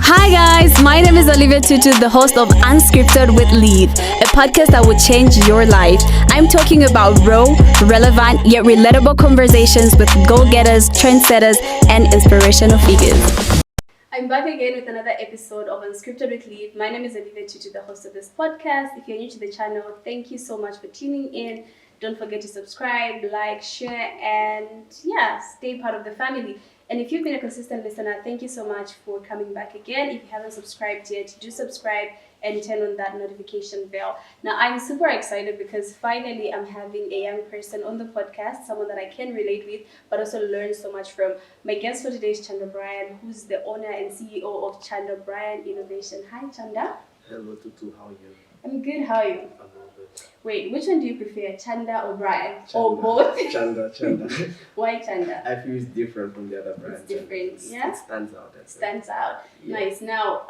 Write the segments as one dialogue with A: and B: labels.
A: Hi guys, my name is Ep08, the host of Unscripted with LIV, a podcast that will change your life. I'm talking about raw, relevant, yet relatable conversations with go-getters, trendsetters, and inspirational figures. I'm back again with another episode of Unscripted with LIV. My name is Ep08, the host of this podcast. If you're new to the channel, thank you so much for tuning in. Don't forget to subscribe, like, share, and stay part of the family. And if you've been a consistent listener, thank you so much for coming back again. If you haven't subscribed yet, do subscribe and turn on that notification bell. Now, I'm super excited because finally I'm having a young person on the podcast, someone that I can relate with, but also learn so much from. My guest for today is Chanda Brian, who's the owner and CEO of Chanda Brian Innovation. Hi, Chanda.
B: Hello, Tutu. How are you?
A: I'm good. How are you?
B: I'm all good.
A: Wait, which one do you prefer, Chanda or Brian?
B: Chanda.
A: Or both?
B: Chanda.
A: Why Chanda?
B: I feel it's different from the other brands.
A: It's different, yeah?
B: It stands out.
A: Stands out.
B: Yeah.
A: Nice. Now,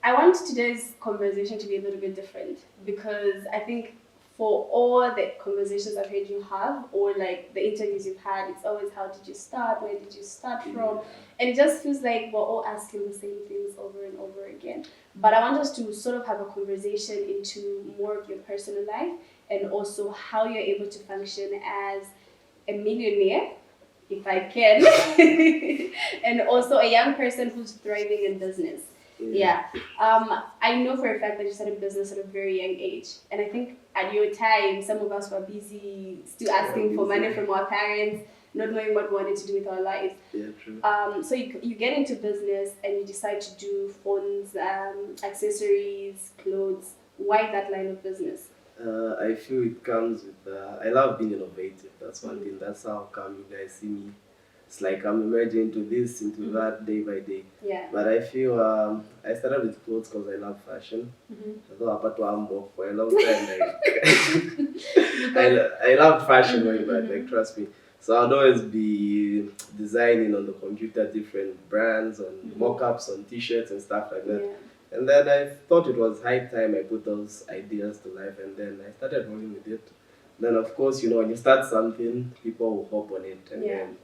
A: I want today's conversation to be a little bit different because I think for all the conversations I've heard you have or like the interviews you've had, it's always how did you start, where did you start from? And it just feels like we're all asking the same things over and over again. But I want us to sort of have a conversation into more of your personal life and also how you're able to function as a millionaire, if I can, and also a young person who's thriving in business. Yeah. I know for a fact that you started business at a very young age. And I think at your time, some of us were busy still asking for money from our parents, not knowing what we wanted to do with our lives.
B: Yeah, true.
A: So you get into business and you decide to do phones, accessories, clothes. Why that line of business?
B: I feel it comes with, I love being innovative. That's one thing. That's how come you guys see me. It's like I'm emerging into this, into that day by day.
A: Yeah.
B: But I feel I started with clothes because I love fashion. So I had to work for a long time. I love fashion very much, like trust me. So I'd always be designing on the computer different brands, on mock-ups, on t-shirts and stuff like that.
A: Yeah.
B: And then I thought it was high time I put those ideas to life, and then I started rolling with it. Then of course, when you start something, people will hop on it, and then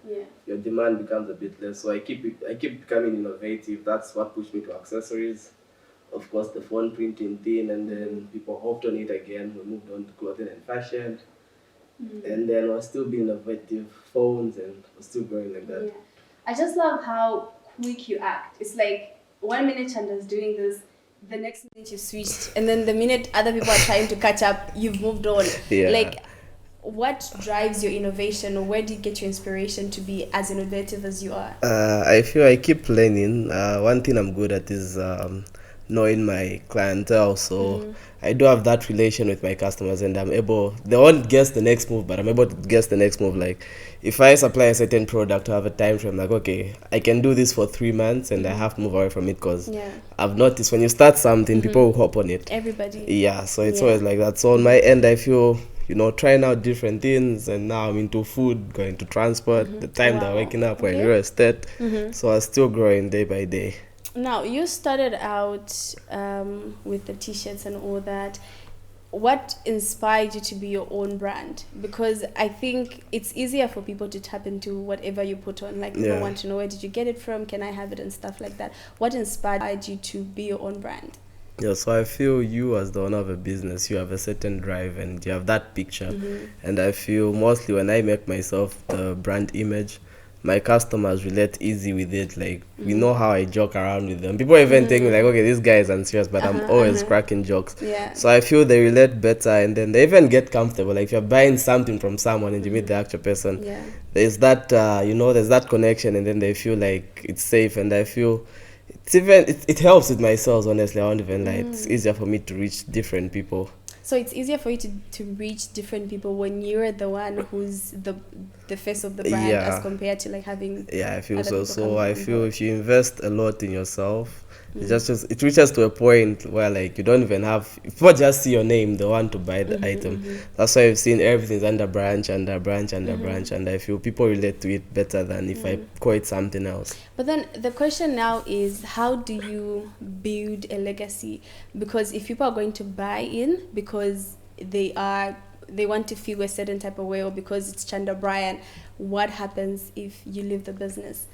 B: your demand becomes a bit less. So I keep becoming innovative. That's what pushed me to accessories. Of course, the phone printing thing, and then people hopped on it again. We moved on to clothing and fashion, and then we're still being innovative phones, and we're still growing like that.
A: Yeah. I just love how quick you act. It's like 1 minute Chanda's doing this, the next minute you've switched, and then the minute other people are trying to catch up, you've moved on.
B: Yeah.
A: Like, what drives your innovation, or where do you get your inspiration to be as innovative as you are?
B: I feel I keep learning. One thing I'm good at is knowing my clientele. So I do have that relation with my customers, and they won't guess the next move, but I'm able to guess the next move. Like, if I supply a certain product to have a time frame, like, okay, I can do this for 3 months and I have to move away from it because I've noticed when you start something, people will hop on it.
A: Everybody.
B: Yeah, so it's always like that. So on my end, I feel, trying out different things, and now I'm into food, going to transport, the time that waking up, when real estate. So I'm still growing day by day.
A: Now, you started out with the t-shirts and all that. What inspired you to be your own brand? Because I think it's easier for people to tap into whatever you put on. Like, people want to know, where did you get it from? Can I have it? And stuff like that. What inspired you to be your own brand?
B: Yeah, so I feel you as the owner of a business, you have a certain drive and you have that picture. And I feel mostly when I make myself the brand image, my customers relate easy with it. Like, we know how I joke around with them. People even think like, okay, this guy is unserious, but I'm always cracking jokes.
A: Yeah.
B: So I feel they relate better, and then they even get comfortable. Like, if you're buying something from someone and you meet the actual person, there's that, there's that connection, and then they feel like it's safe. And I feel it helps with my sales, honestly. I won't even lie. It's easier for me to reach different people.
A: So it's easier for you to reach different people when you're the one who's the face of the brand as compared to like having
B: I feel so. So I feel if you invest a lot in yourself, it reaches to a point where like you don't even have, people just see your name, they want to buy the item. That's why I've seen everything's under branch, and I feel people relate to it better than if I call it something else.
A: But then the question now is, how do you build a legacy? Because if people are going to buy in because they want to feel a certain type of way, or because it's Chanda Brian, what happens if you leave the business?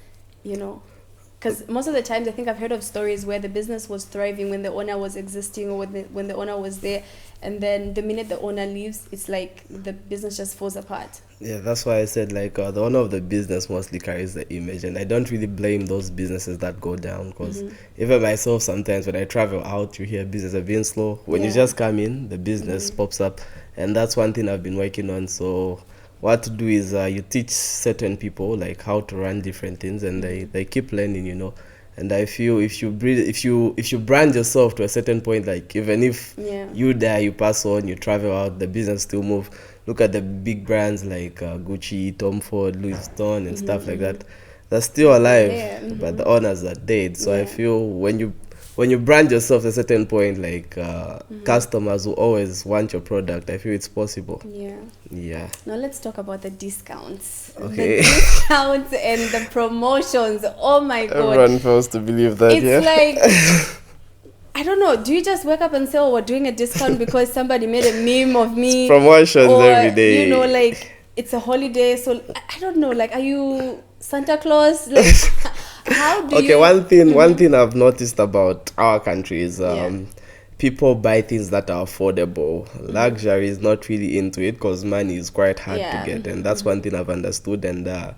A: Because most of the times I think I've heard of stories where the business was thriving when the owner was existing, or when the owner was there, and then the minute the owner leaves, it's like the business just falls apart.
B: Yeah, that's why I said like the owner of the business mostly carries the image, and I don't really blame those businesses that go down, because even myself sometimes when I travel out, you hear business are being slow. When you just come in, the business pops up, and that's one thing I've been working on. So what to do is you teach certain people like how to run different things, and they keep learning, you know. And I feel if you brand yourself to a certain point, like even if you die, you pass on, you travel out, the business still move. Look at the big brands like Gucci, Tom Ford, Louis Vuitton, and stuff like that. They're still alive, but the owners are dead. So I feel when you brand yourself to a certain point, like customers will always want your product. I feel it's possible. Yeah.
A: Now let's talk about the discounts.
B: Okay.
A: The discounts and the promotions. Oh my God.
B: Everyone fails to believe that.
A: It's like, I don't know. Do you just wake up and say, "Oh, we're doing a discount because somebody made a meme of me"?
B: It's promotions
A: or,
B: every day.
A: You know, like it's a holiday, so I don't know. Like, are you Santa Claus? Like, how do you?
B: Okay, one thing I've noticed about our country is people buy things that are affordable. Luxury is not really into it because money is quite hard to get, and that's one thing I've understood. And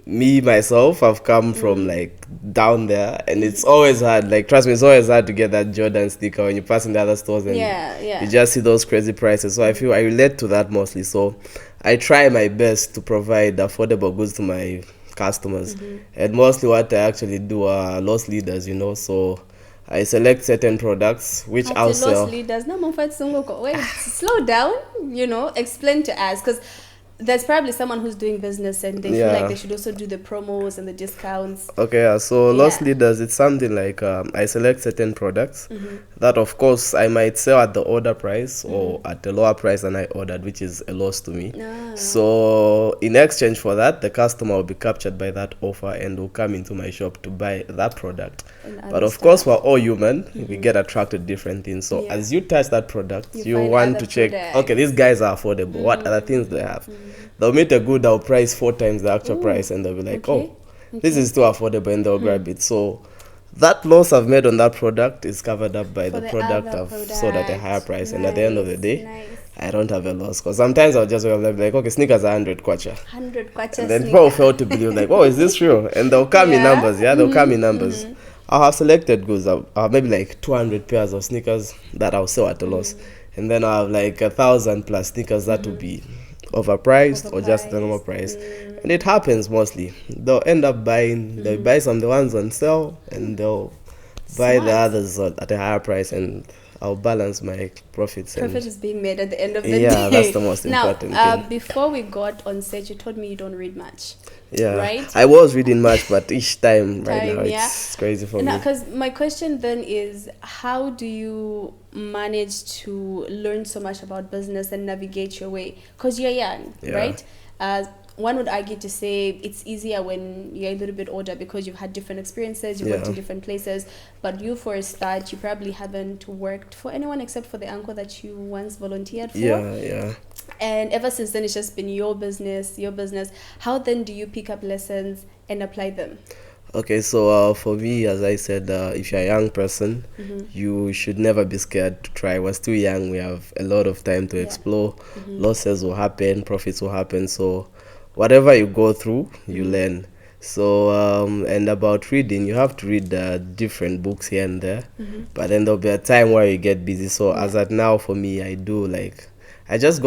B: me myself, I've come from like down there, and it's always hard. Like, trust me, it's always hard to get that Jordan sticker when you pass in the other stores and you just see those crazy prices. So I feel I relate to that mostly. So I try my best to provide affordable goods to my customers, and mostly what I actually do are loss leaders, you know. So I select certain products which I'll sell.
A: Loss leaders. No, wait, slow down. You know, explain to us, because there's probably someone who's doing business and they feel like they should also do the promos and the discounts.
B: Okay, so loss leaders, it's something like I select certain products that, of course, I might sell at the order price or at a lower price than I ordered, which is a loss to me. So in exchange for that, the customer will be captured by that offer and will come into my shop to buy that product. But of course, we're all human. We get attracted to different things. So as you touch that product, you want to check, okay, these guys are affordable. What other things do they have? They'll meet a good, they'll price 4 times the actual price, and they'll be like, this is still affordable, and they'll grab it. So that loss I've made on that product is covered up by the product I've sold at a higher price. And at the end of the day, I don't have a loss, because sometimes I'll just be like, okay, sneakers are 100 kwacha.
A: 100 kwacha.
B: And then people fail to believe, like, oh, is this real? And they'll come in numbers. They'll come in numbers. I'll have selected goods. I'll have maybe like 200 pairs of sneakers that I'll sell at a loss. And then I'll have like 1,000 plus sneakers that will be overpriced or just the normal price. And it happens mostly. They'll end up buying, they'll buy some of the ones on sale, and they'll buy the others at a higher price, and I'll balance my profits.
A: Profit is being made at the end of the day.
B: Yeah, that's the most important thing.
A: Before we got on set, you told me you don't read much.
B: Yeah,
A: right?
B: I was reading much, but each time now it's crazy for me.
A: Because my question then is, how do you manage to learn so much about business and navigate your way? Because you're young, right? One would argue to say it's easier when you're a little bit older because you've had different experiences, you've worked in different places. But you, for a start, you probably haven't worked for anyone except for the uncle that you once volunteered for.
B: Yeah.
A: And ever since then, it's just been your business. How then do you pick up lessons and apply them?
B: Okay, so for me, as I said, if you're a young person, you should never be scared to try. We're still young. We have a lot of time to explore. Losses will happen, profits will happen. So whatever you go through, you learn. So, and about reading, you have to read different books here and there. But then there'll be a time where you get busy. So as at now, for me, I just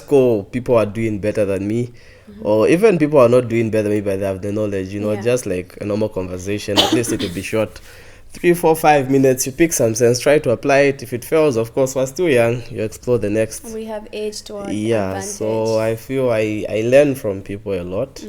B: go people are doing better than me. Or even people are not doing better than me, but they have the knowledge, just like a normal conversation. At least it will be short. 3, 4, 5 minutes, you pick some sense, try to apply it. If it fails, of course, we're still young, you explore the next.
A: We have age to our advantage.
B: So I feel I learn from people a lot.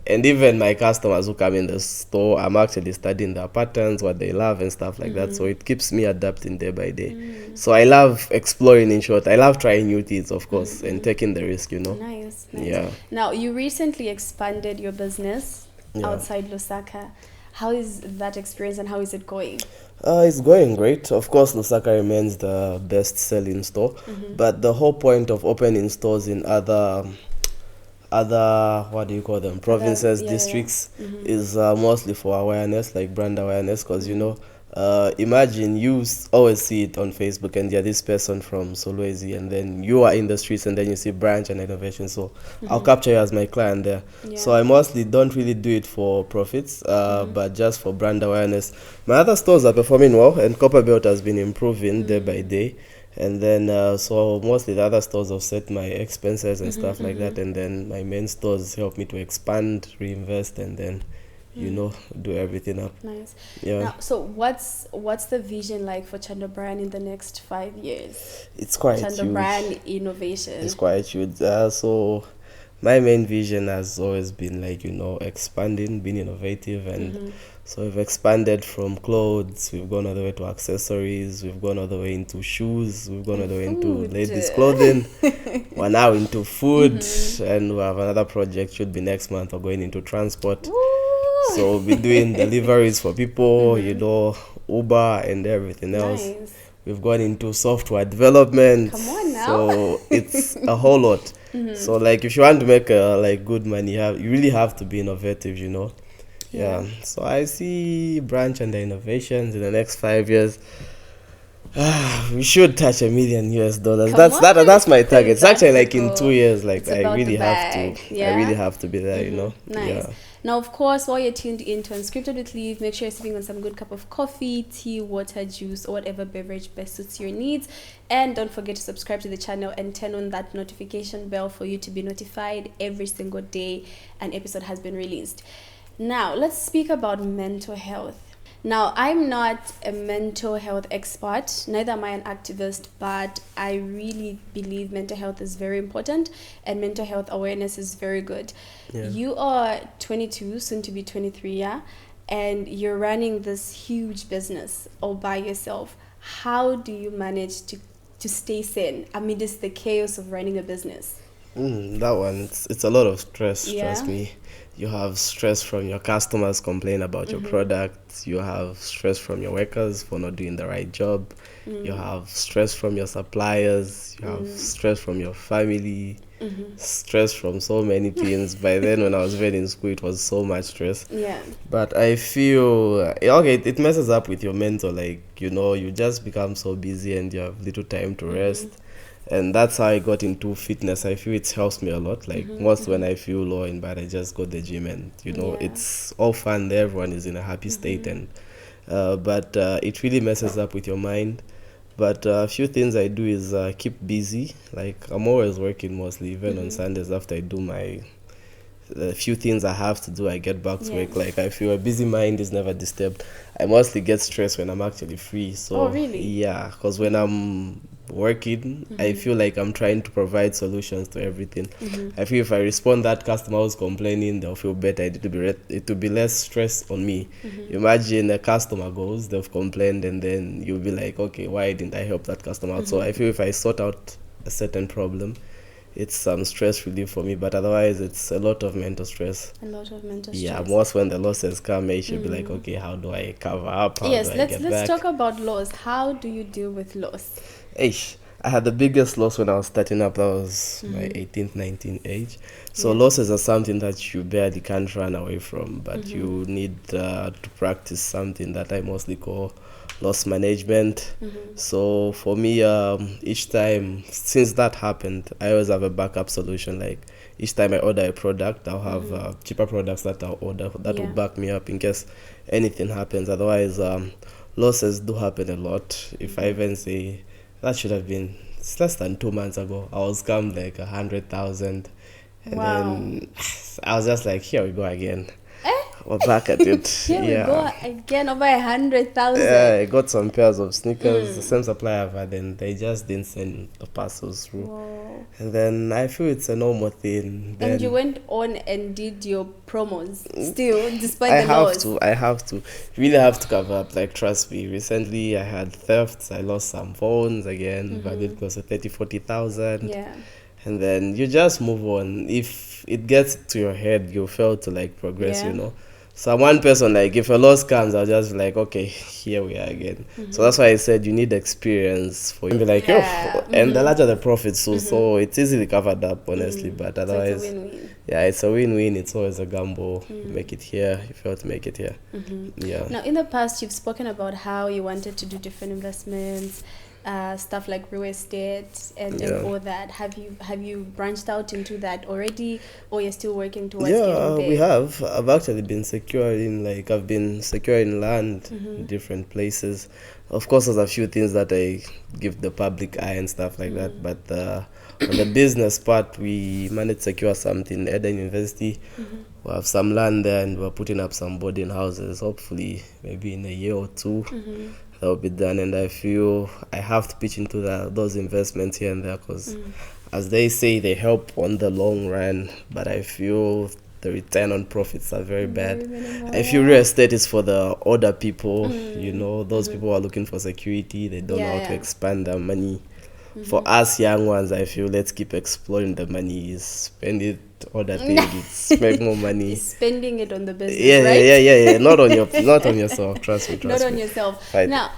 B: And even my customers who come in the store, I'm actually studying their patterns, what they love and stuff like that. So it keeps me adapting day by day. So I love exploring, in short. I love trying new things, of course, and taking the risk,
A: Nice.
B: Yeah.
A: Now, you recently expanded your business outside Lusaka. How is that experience and how is it going?
B: It's going great. Of course, Lusaka remains the best-selling store. But the whole point of opening stores in other other, what do you call them, provinces, districts, is mostly for awareness, like brand awareness, because you know, imagine you always see it on Facebook and you're this person from Solwezi, and then you are in the streets and then you see branch and innovation, so I'll capture you as my client there. So I mostly don't really do it for profits, but just for brand awareness. My other stores are performing well, and Copper Belt has been improving day by day. And then so mostly the other stores offset my expenses and stuff like that, and then my main stores help me to expand, reinvest, and then you know, do everything up.
A: Nice.
B: Yeah.
A: Now, so what's the vision like for Chanda Brian in the next 5 years?
B: It's quite
A: Chanda
B: huge.
A: Brian Innovation.
B: It's quite huge. So my main vision has always been like, you know, expanding, being innovative, and so we've expanded from clothes, we've gone all the way to accessories, we've gone all the way into shoes, we've gone all the way into ladies' clothing. We're now into food, and we have another project, should be next month, we're going into transport. So we'll be doing deliveries for people, you know, Uber and everything else.
A: Nice.
B: We've gone into software development.
A: Come on now.
B: So it's a whole lot. So like if you want to make like good money, you really have to be innovative, you know. Yeah. So I see branch and the innovations in the next 5 years. We should touch $1 million. That's my target. It's actually like in 2 years. Like I really have to. I really have to be there. You know.
A: Nice.
B: Yeah.
A: Now, of course, while you're tuned into Unscripted with Liv, make sure you're sipping on some good cup of coffee, tea, water, juice, or whatever beverage best suits your needs. And don't forget to subscribe to the channel and turn on that notification bell for you to be notified every single day an episode has been released. Now, let's speak about mental health. Now, I'm not a mental health expert, neither am I an activist, but I really believe mental health is very important and mental health awareness is very good. Yeah. You are 22, soon to be 23, yeah? And you're running this huge business all by yourself. How do you manage to stay sane amidst the chaos of running a business?
B: That one, it's a lot of stress, trust me. You have stress from your customers complain about your product. You have stress from your workers for not doing the right job. You have stress from your suppliers. You have stress from your family. Stress from so many things. By then, when I was very in school, it was so much stress. Yeah. But I feel, it messes up with your mental. Like, you know, you just become so busy and you have little time to rest. And that's how I got into fitness. I feel it helps me a lot. Like most when I feel low and bad, I just go to the gym, and you know it's all fun there. Everyone is in a happy state, and but it really messes up with your mind. But a few things I do is keep busy. Like I'm always working mostly, even on Sundays after I do the few things I have to do, I get back to work. Like I feel a busy mind is never disturbed. I mostly get stressed when I'm actually free. So yeah, because when I'm working, I feel like I'm trying to provide solutions to everything. I feel if I respond that customer who's complaining, they'll feel better. It will be less stress on me. Imagine a customer goes, they've complained, and then you'll be like, okay, why didn't I help that customer out? So I feel if I sort out a certain problem, it's some stress relief for me, but otherwise it's a lot of mental stress. Yeah, most when the losses come, I should be like, okay, how do I cover up? Let's
A: talk about loss. How do you deal with loss?
B: I had the biggest loss when I was starting up. That was my 18th, 19th age. So losses are something that you barely can't run away from, but you need to practice something that I mostly call loss management. So for me, each time since that happened, I always have a backup solution. Like each time I order a product, I'll have cheaper products that I'll order that will back me up in case anything happens. Otherwise, losses do happen a lot. If I even say that should have been less than 2 months ago, I was scammed like 100,000, and then I was just like, here we go again. We're back at it.
A: Here we go again, over 100,000.
B: Yeah, I got some pairs of sneakers, the same supplier I've had, and they just didn't send the parcels through. Whoa. And then I feel it's a normal thing.
A: And you went on and did your promos still, despite the loss.
B: I have to. Really have to cover up. Like, trust me, recently I had thefts. I lost some phones again, valued close to 30,000-40,000. Yeah. And then you just move on. If it gets to your head, you fail to like progress, you know. So I'm one person, like if a loss comes, I'll just be like, okay, here we are again. So that's why I said you need experience for you to be like, and the larger the profits, so it's easily covered up, honestly. But otherwise, yeah, it's a win-win. It's always a gamble. Make it here, you fail to make it here. Yeah.
A: Now, in the past, you've spoken about how you wanted to do different investments, stuff like real estate and all that. Have you branched out into that already, or you're still working towards getting there?
B: We have. I've actually been securing land in different places. Of course, there's a few things that I give the public eye and stuff like that, but on the business part, we managed to secure something at the university. We have some land there, and we're putting up some boarding houses. Hopefully, maybe in a year or two, that will be done. And I feel I have to pitch into those investments here and there because, as they say, they help on the long run. But I feel the return on profits are very bad. I feel real estate is for the older people. Those people who are looking for security. They don't know how to expand their money. For us young ones, I feel let's keep exploring the money. Spend it other things. Make more money.
A: Spending it on the business, right?
B: Yeah. Not on yourself. Trust me.
A: Not on yourself. Right. Now,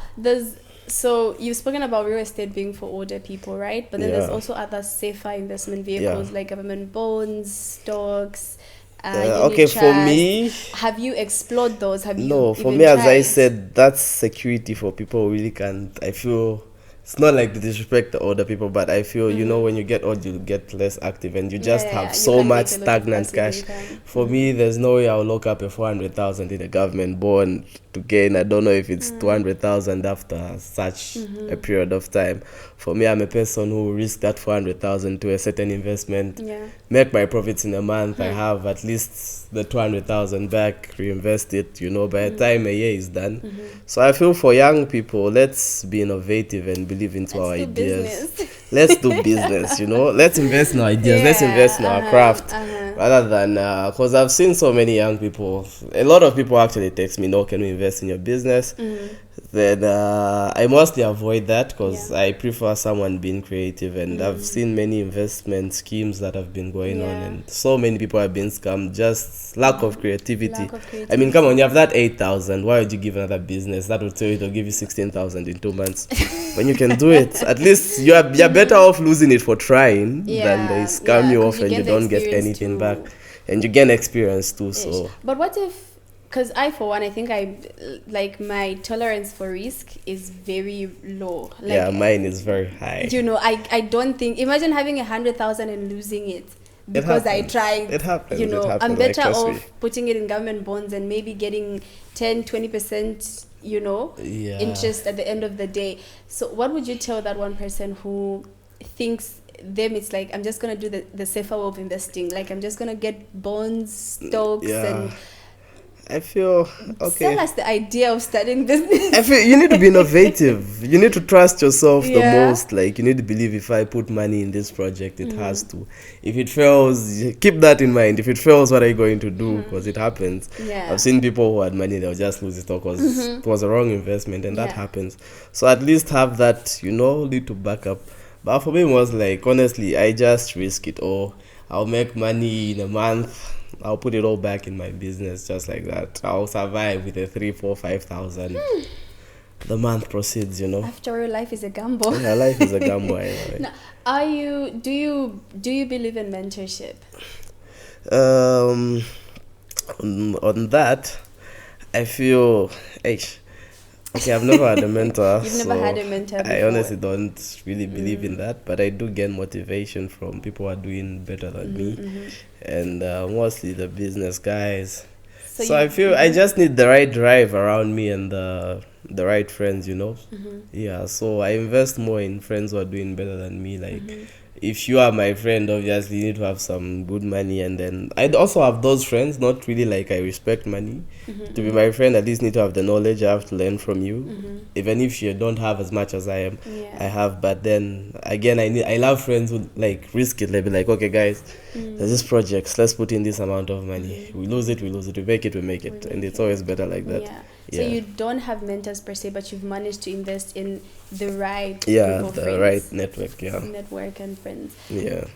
A: so you've spoken about real estate being for older people, right? But then there's also other safer investment vehicles like government bonds, stocks.
B: Okay, for me,
A: have you explored those? For
B: me, as I said, that's security for people who really can't. I feel. It's not like to disrespect the older people, but I feel, when you get old, you get less active and you just have so much stagnant cash. For me, there's no way I'll lock up a 400,000 in a government bond to gain. I don't know if it's 200,000 after such a period of time. For me, I'm a person who risk that 400,000 to a certain investment, make my profits in a month. I have at least the 200,000 back, reinvest it, by the time a year is done. So I feel for young people, let's be innovative and believe into our ideas. Let's do business, Let's invest in our ideas. Let's invest in our craft. Rather than, because I've seen so many young people, a lot of people actually text me, can we invest in your business? Then I mostly avoid that because I prefer someone being creative, and I've seen many investment schemes that have been going on, and so many people have been scammed. Just lack of creativity. I mean, come on, you have that 8,000. Why would you give another business that will tell you to give you 16,000 in 2 months when you can do it? At least you're better off losing it for trying than they scam you off and you don't get anything back, and you gain experience too. So,
A: but what if? Because for one, I think my tolerance for risk is very low.
B: Mine is very high.
A: I don't think. Imagine having 100,000 and losing it because I tried.
B: It happens.
A: I'm better off putting it in government bonds and maybe getting 10-20%. Interest at the end of the day. So, what would you tell that one person who thinks it's like, I'm just gonna do the safer way of investing? Like, I'm just gonna get bonds, stocks, and.
B: I feel
A: Sell us the idea of starting business.
B: I feel you need to be innovative. You need to trust yourself the most. Like, you need to believe, if I put money in this project, it has to. If it fails, keep that in mind. If it fails, what are you going to do? Because it happens. I've seen people who had money, they'll just lose it because it was a wrong investment, and that happens. So at least have that, need to back up. But for me, it was like, honestly, I just risk it all. I'll make money in a month. I'll put it all back in my business just like that. I'll survive with a 3,000, 4,000, 5,000. The month proceeds,
A: After all, life is a gamble.
B: Yeah, life is a gamble. Anyway.
A: Now, do you believe in mentorship?
B: On that, I feel, I've never had a mentor.
A: You've never had a mentor before.
B: I honestly don't really believe in that, but I do get motivation from people who are doing better than me, and mostly the business guys. So I feel I just need the right drive around me and the right friends, Yeah, so I invest more in friends who are doing better than me. Like, if you are my friend, obviously you need to have some good money, and then I'd also have those friends, not really like I respect money. To be my friend, at least need to have the knowledge. I have to learn from you, even if you don't have as much as I am. I have, but then again, I love friends who like risk it. They'll be like, okay guys, there's this project, let's put in this amount of money. We lose it, we make it, and it's always better like that.
A: So you don't have mentors per se, but you've managed to invest in the right
B: right network.
A: Network and friends.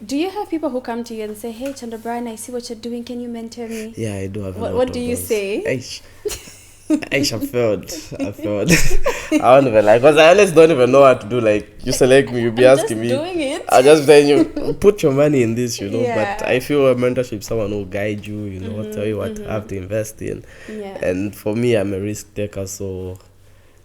B: Do
A: you have people who come to you and say, hey, Chanda Brian, I see what you're doing, can you mentor me?
B: I do have
A: what do you say?
B: I failed. I don't even like, because I honestly don't even know what to do. Like, you select me, you be asking me.
A: Doing it.
B: I'm just telling you, put your money in this, But I feel a mentorship, someone will guide you, tell you what to have to invest in.
A: Yeah.
B: And for me, I'm a risk taker, so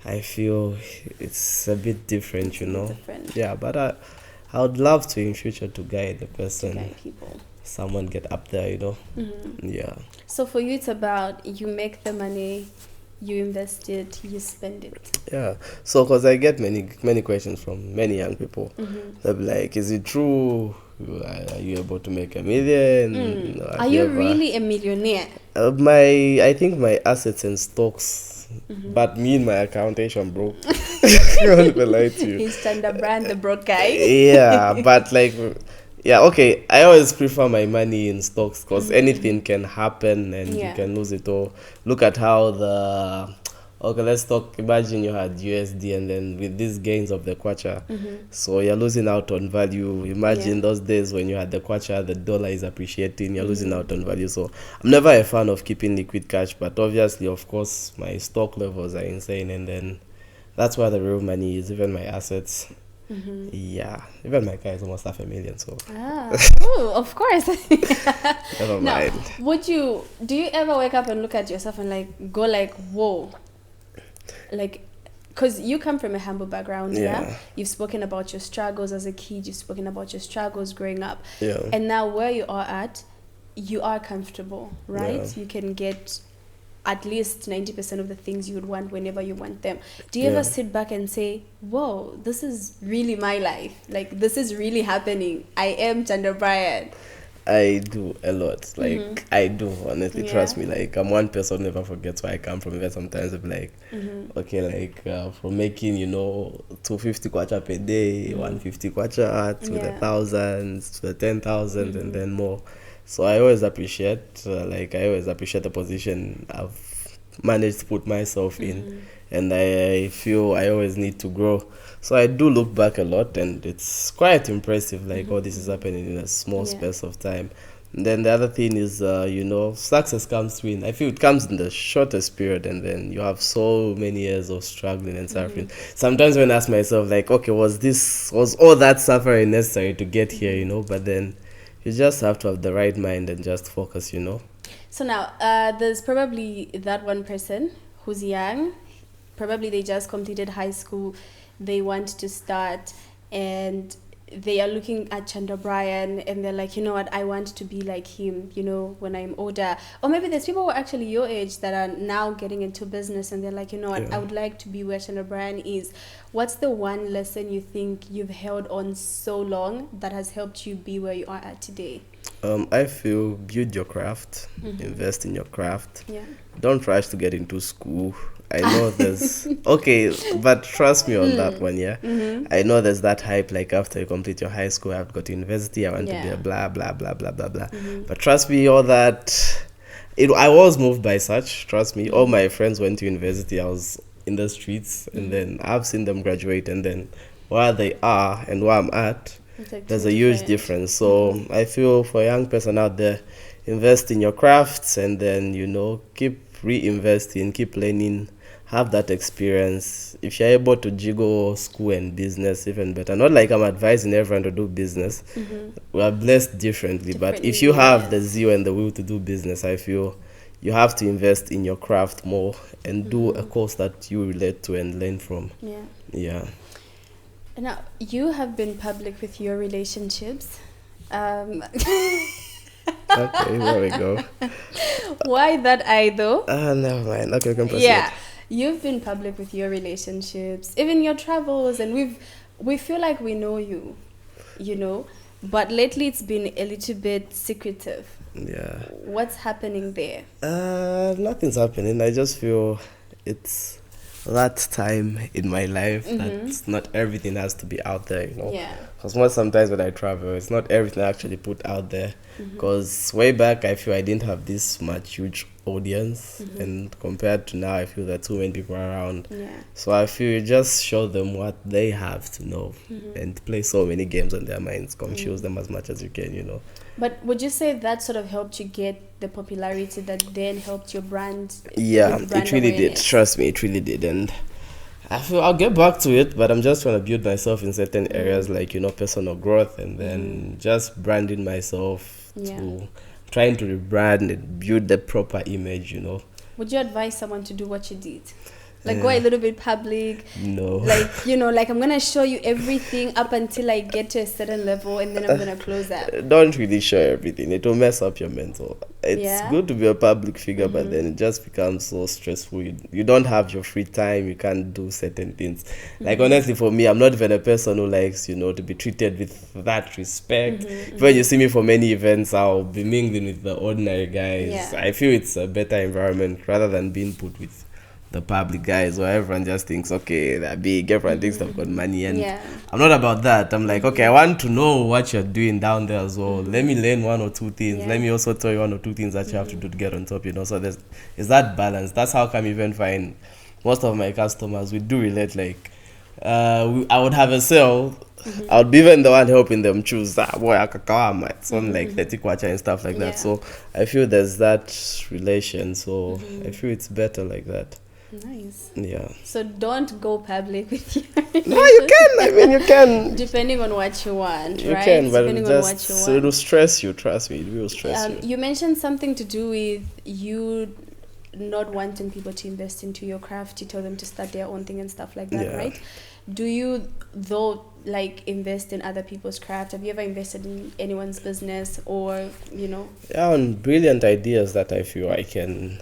B: I feel it's a bit different,
A: Different.
B: Yeah, but I would love to in future to guide the person.
A: To guide people.
B: Someone get up there, Yeah.
A: So for you, it's about you make the money, you invest it, you spend it.
B: Yeah. So, because I get many questions from many young people. They'll be like, is it true? Are you able to make $1 million?
A: Are you really a millionaire?
B: I think my assets and stocks, but me in my accountation, bro. I won't be lie to you.
A: He's Chanda Brian, the broke guy.
B: Yeah, but yeah, okay. I always prefer my money in stocks because anything can happen and you can lose it all. Look at how let's talk. Imagine you had USD and then with these gains of the kwacha, so you're losing out on value. Imagine those days when you had the kwacha, the dollar is appreciating, you're losing out on value. So I'm never a fan of keeping liquid cash, but obviously, of course, my stock levels are insane, and then that's where the real money is, even my assets. Yeah, even my car is almost $500,000. So
A: of course.
B: Never mind.
A: Now, do you ever wake up and look at yourself and go whoa, because you come from a humble background, you've spoken about your struggles as a kid, you've spoken about your struggles growing up, and now where you are at, you are comfortable, right? You can get at least 90% of the things you would want whenever you want them. Do you ever sit back and say, whoa, this is really my life? This is really happening. I am Chanda Brian.
B: I do a lot. I do, honestly. Trust me. I'm one person who never forgets where I come from. Even sometimes I'm okay, from making, 250 kwacha per day, 150 kwacha to the 1,000, to the 10,000, and then more. So I always appreciate, the position I've managed to put myself in, and I feel I always need to grow. So I do look back a lot, and it's quite impressive, all this is happening in a small space of time. And then the other thing is, success comes through. I feel it comes in the shortest period, and then you have so many years of struggling and suffering. Sometimes when I ask myself, okay, was all that suffering necessary to get here, But then you just have to have the right mind and just focus,
A: So now, there's probably that one person who's young. Probably they just completed high school. They want to start, and they are looking at Chanda Brian, and they're like, you know what, I want to be like him, when I'm older. Or maybe there's people who are actually your age that are now getting into business, and they're like, you know what, I would like to be where Chanda Brian is. What's the one lesson you think you've held on so long that has helped you be where you are at today?
B: I feel build your craft, invest in your craft. Don't rush to get into school. I know there's but trust me on that one. I know there's that hype, after you complete your high school, I have to go to university, I want to be a blah blah blah blah blah blah. But trust me, all that, I was moved by such. Trust me, all my friends went to university. I was in the streets, and then I've seen them graduate, and then where they are and where I'm at, there's a huge difference. So I feel for a young person out there, invest in your crafts, and then keep reinvesting, keep learning, have that experience. If you're able to jiggle school and business, even better. Not like I'm advising everyone to do business. We are blessed differently, but if you have the zeal and the will to do business, I feel you have to invest in your craft more and do a course that you relate to and learn from. Yeah.
A: Now, you have been public with your relationships.
B: Okay, there we go.
A: Why that eye though?
B: Never mind. Okay, we can proceed.
A: Yeah, you've been public with your relationships, even your travels, and we feel like we know you, but lately it's been a little bit secretive.
B: Yeah.
A: What's happening there?
B: Nothing's happening. I just feel it's that time in my life that not everything has to be out there, because sometimes when I travel, it's not everything I actually put out there, because way back I feel I didn't have this much huge audience, and compared to now I feel there are too many people around, so I feel you just show them what they have to know and play so many games on their minds, confuse them as much as you can,
A: But would you say that sort of helped you get the popularity that then helped your brand?
B: Yeah,
A: brand
B: it really
A: awareness?
B: did. Trust me, it really did. And I feel I'll get back to it, but I'm just trying to build myself in certain areas, like, personal growth, and then just branding myself to trying to rebrand and build the proper image,
A: Would you advise someone to do what you did? Like, go a little bit public.
B: No.
A: Like, like, I'm going to show you everything up until I get to a certain level, and then I'm going to close that.
B: Don't really show everything. It will mess up your mental. It's good to be a public figure, but then it just becomes so stressful. You don't have your free time. You can't do certain things. Like, honestly, for me, I'm not even a person who likes, to be treated with that respect. When you see me for many events, I'll be mingling with the ordinary guys.
A: Yeah.
B: I feel it's a better environment rather than being put with the public guys where everyone just thinks, okay, they're big, everyone thinks they've got money, and I'm not about that. I'm like, okay, I want to know what you're doing down there as well. Let me learn one or two things. Let me also tell you one or two things that you have to do to get on top, So there's that balance. That's how come even find most of my customers, we do relate. Like, I would have a sale. I would be even the one helping them choose that boy something like the tikwacha and stuff like that. So I feel there's that relation. So I feel it's better like that.
A: Nice.
B: Yeah.
A: So don't go public with your
B: No, you can. I mean, you can.
A: Depending on what you want,
B: you
A: right?
B: Can, but
A: depending on what you want.
B: It'll stress you. Trust me, it will stress you.
A: You mentioned something to do with you not wanting people to invest into your craft. You told them to start their own thing and stuff like that, right? Do you, though, like, invest in other people's craft? Have you ever invested in anyone's business or,
B: Yeah, on brilliant ideas that I feel I can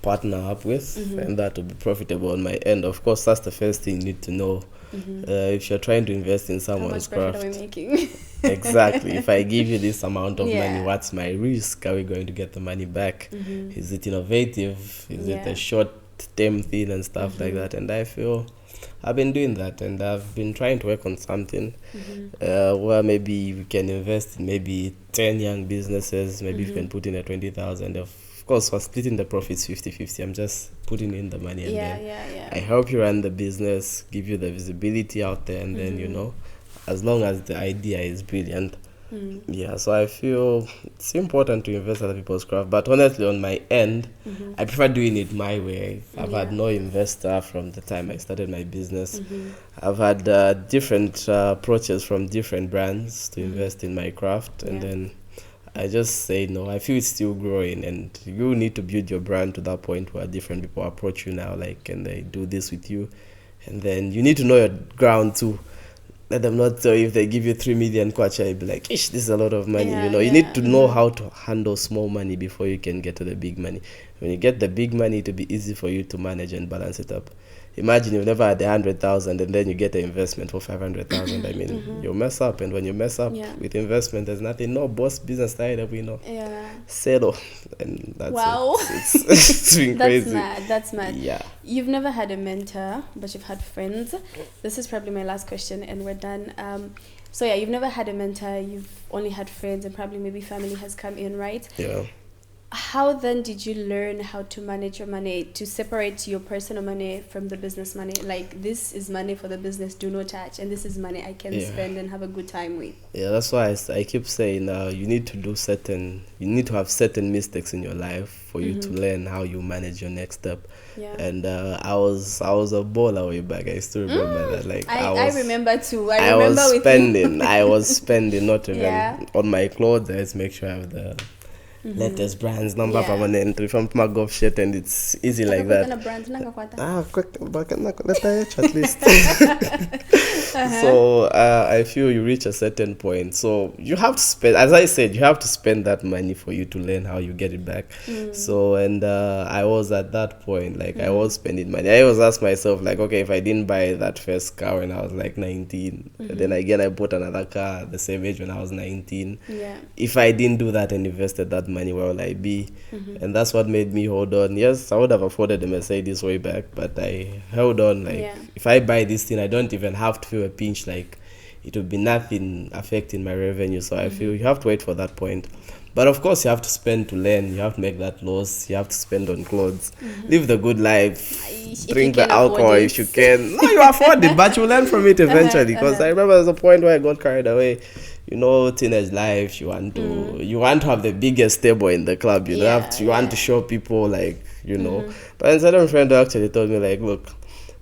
B: partner up with and that will be profitable on my end. Of course, that's the first thing you need to know. If you're trying to invest in someone's craft,
A: how much profit are we making?
B: Exactly. If I give you this amount of money, what's my risk? Are we going to get the money back? Is it innovative? Is it a short-term thing and stuff like that? And I feel I've been doing that, and I've been trying to work on something where maybe we can invest in maybe 10 young businesses. Maybe we can put in a 20,000. Of course, we're splitting the profits 50-50. I'm just putting in the money, and then I help you run the business, give you the visibility out there, and then, as long as the idea is brilliant. So I feel it's important to invest in other people's craft, but honestly, on my end, I prefer doing it my way. I've had no investor from the time I started my business. I've had different approaches from different brands to invest in my craft, and then I just say no. I feel it's still growing, and you need to build your brand to that point where different people approach you now, like, can they do this with you? And then you need to know your ground too. Let them not tell you if they give you 3 million kwacha, you'd be like, ish, this is a lot of money. You need to know how to handle small money before you can get to the big money. When you get the big money, it'll be easy for you to manage and balance it up. Imagine you've never had 100,000 and then you get an investment for 500,000. I mean, you'll mess up, and when you mess up with investment, there's nothing. No boss business started up, settle, and that's it. It's been crazy.
A: That's mad.
B: Yeah.
A: You've never had a mentor, but you've had friends. This is probably my last question, and we're done. So you've never had a mentor. You've only had friends, and probably maybe family has come in, right?
B: Yeah.
A: How then did you learn how to manage your money, to separate your personal money from the business money? Like, this is money for the business, do not touch, and this is money I can spend and have a good time with. Yeah,
B: that's why I keep saying you need to have certain mistakes in your life for you to learn how you manage your next step.
A: Yeah.
B: And I was a baller way back. I still remember that. Like,
A: I remember too.
B: I was spending not even on my clothes. I just make sure I have the latest brands number permanent from my golf shit, and it's easy like that. At least. So I feel you reach a certain point, so you have to spend, as I said, you have to spend that money for you to learn how you get it back. So and I was at that point, like I was spending money. I always ask myself, like, okay, if I didn't buy that first car when I was like 19, then again I bought another car at the same age when I was 19. If I didn't do that and invested that money, where will I be? And that's what made me hold on. Yes, I would have afforded a Mercedes way back, but I held on. Like, if I buy this thing, I don't even have to feel a pinch, like it would be nothing affecting my revenue. So I feel you have to wait for that point. But of course, you have to spend to learn. You have to make that loss. You have to spend on clothes. Live the good life. Drink the alcohol if you can. No, you afford it, but you learn from it eventually. Because I remember there's a point where I got carried away. teenage life, you want to have the biggest table in the club. You want to show people, like, But then certain friend actually told me, like, look,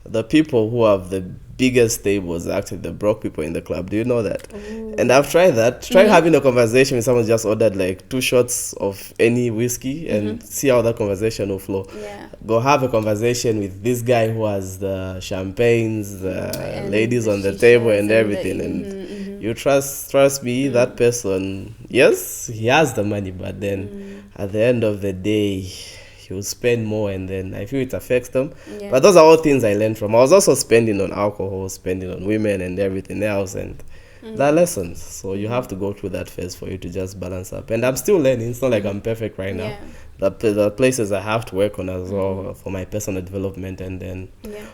B: the people who have the biggest tables are actually the broke people in the club. Do you know that? Ooh. And I've tried that. Try having a conversation with someone just ordered like 2 shots of any whiskey and see how that conversation will flow. Yeah. Go have a conversation with this guy who has the champagnes, the ladies on the table and everything. And you trust me, that person, yes, he has the money, but then at the end of the day, he will spend more, and then I feel it affects them. Yeah. But those are all things I learned from. I was also spending on alcohol, spending on women and everything else, and they're lessons. So you have to go through that phase for you to just balance up. And I'm still learning. It's not like I'm perfect right now. The places I have to work on as well for my personal development. And then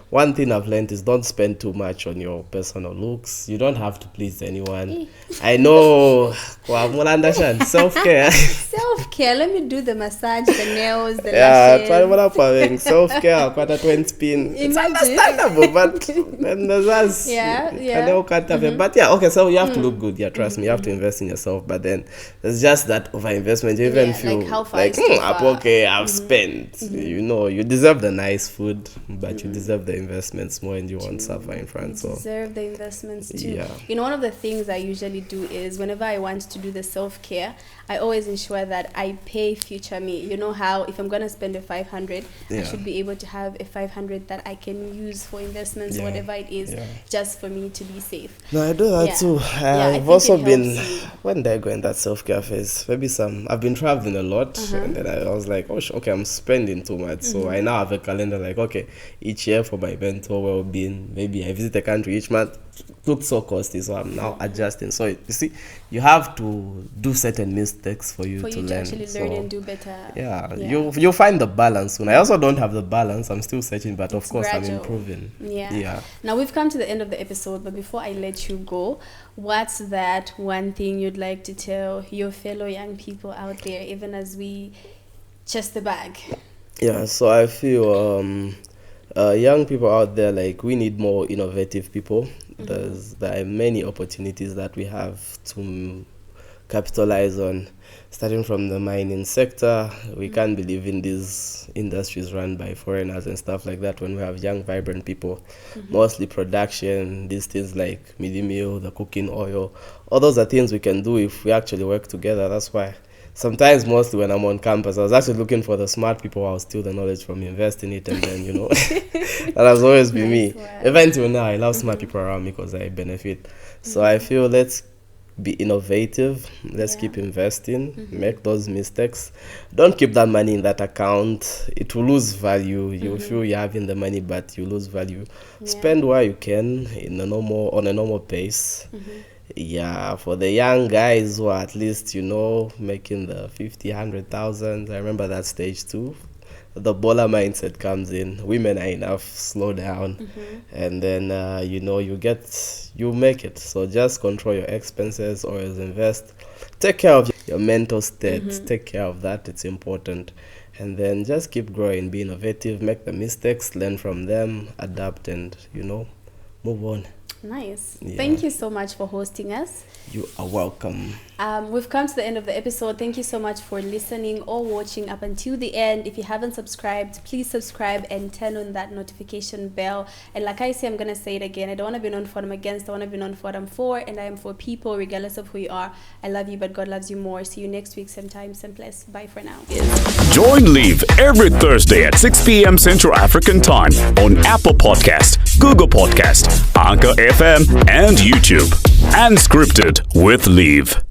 B: one thing I've learned is don't spend too much on your personal looks. You don't have to please anyone. I know. Self-care.
A: Self-care. Let me do the massage, the nails, the lashes.
B: Self-care. Quite a 20 spin. It's understandable, but then there's us. But okay, so you have to look good. Yeah, trust me. You have to invest in yourself. But then there's just that over-investment. You even feel
A: like how far
B: I've spent. You deserve the nice food, but you deserve the investments more, and you won't suffer in front. So
A: deserve the investments too. One of the things I usually do is whenever I want to do the self-care, I always ensure that I pay future me. You know how if I'm gonna spend a 500, I should be able to have a 500 that I can use for investments, whatever it is, just for me to be safe.
B: No, I do that too. I've also been, when did I go in that self-care phase? Maybe I've been traveling a lot, and then I was like, okay, I'm spending too much. So I now have a calendar like, okay, each year for my mental well-being, maybe I visit a country each month. Looks so costly, so I'm now adjusting. So you see, you have to do certain mistakes for you to learn.
A: Actually learn and do better.
B: You'll find the balance soon. I also don't have the balance. I'm still searching, but of course gradual. I'm improving.
A: Now we've come to the end of the episode, but before I let you go, what's that one thing you'd like to tell your fellow young people out there, even as we chest the bag?
B: So I feel young people out there, like, we need more innovative people. There are many opportunities that we have to capitalize on, starting from the mining sector. We can't be leaving these industries run by foreigners and stuff like that when we have young, vibrant people. Mostly production, these things like midi meal, the cooking oil, all those are things we can do if we actually work together. That's why sometimes, mostly when I'm on campus, I was actually looking for the smart people who will steal the knowledge from me, invest in it, and then, that has always been me. Even till now, I love smart people around me because I benefit. So I feel let's be innovative. Let's keep investing. Make those mistakes. Don't keep that money in that account. It will lose value. You feel you're having the money, but you lose value. Spend where you can on a normal pace. For the young guys who are at least, making the 50, 100,000, I remember that stage too. The baller mindset comes in. Women are enough, slow down, and then, you make it. So just control your expenses, always invest. Take care of your mental state. Take care of that. It's important. And then just keep growing, be innovative, make the mistakes, learn from them, adapt, and, move on.
A: Nice. Thank you so much for hosting us.
B: You are welcome.
A: We've come to the end of the episode. Thank you so much for listening or watching up until the end. If you haven't subscribed, please subscribe and turn on that notification bell. And like I say, I'm going to say it again. I don't want to be known for what I'm against. I want to be known for what I'm for. And I am for people, regardless of who you are. I love you, but God loves you more. See you next week, same time, same place. Bye for now.
C: Join LIV every Thursday at 6 p.m. Central African Time on Apple Podcast, Google Podcast, Anchor FM, and YouTube. Unscripted with LIV.